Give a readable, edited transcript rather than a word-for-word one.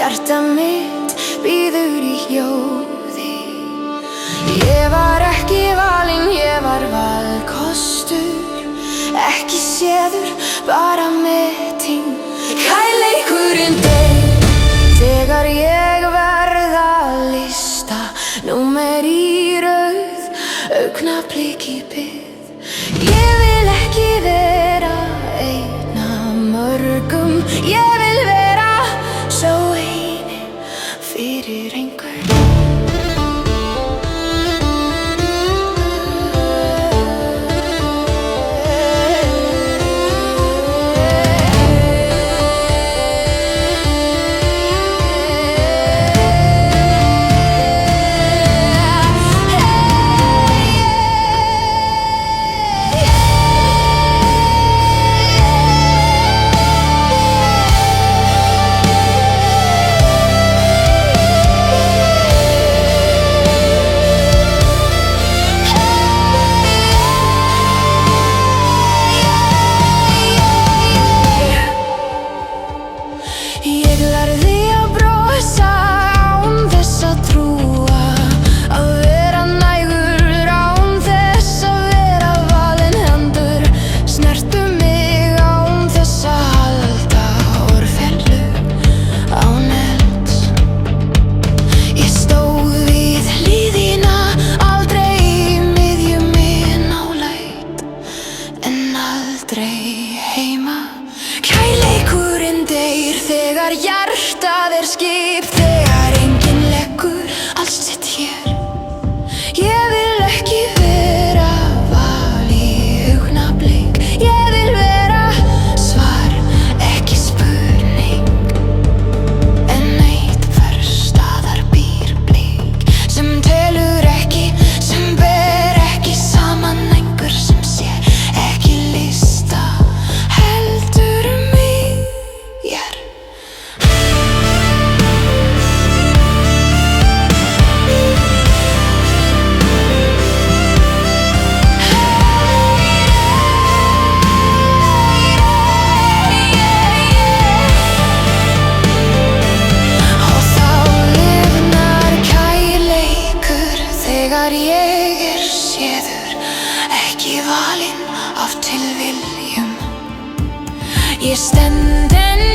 Hjarta mitt bíður í hljóði. Ég var ekki valinn, ég var valkostur. Ekki séður, bara meting. Kærleikurinn deyr þegar ég verð að lista númer í rauð, augnablik í bið. Ég vil ekki vera einn af mörgum. Ég vil vera sá eini fyrir einhvern. Ég lærði að brosa án þess að trúa, að vera nægur án þess að vera valinn. Hendur snertu mig án þess að halda orðfellu án elds. Ég stóð við hlíðina, aldrei í miðjunni nálægt, en aldrei heima. Kærleikurinn deyr þegar hjartað skip, þegar enginn leggur allt sitt hér. Ég vil ekki vera val í augnablik. Ég vil vera svar, ekki spurning. En einhvers staðar býr blik sem telur ekki, sem ber ekki saman. Einhver sem sér ekki lista, heldur mig hér. Og þá lifnar kærleikur þegar ég séður, ekki valinn af tilviljun. Ég stend enn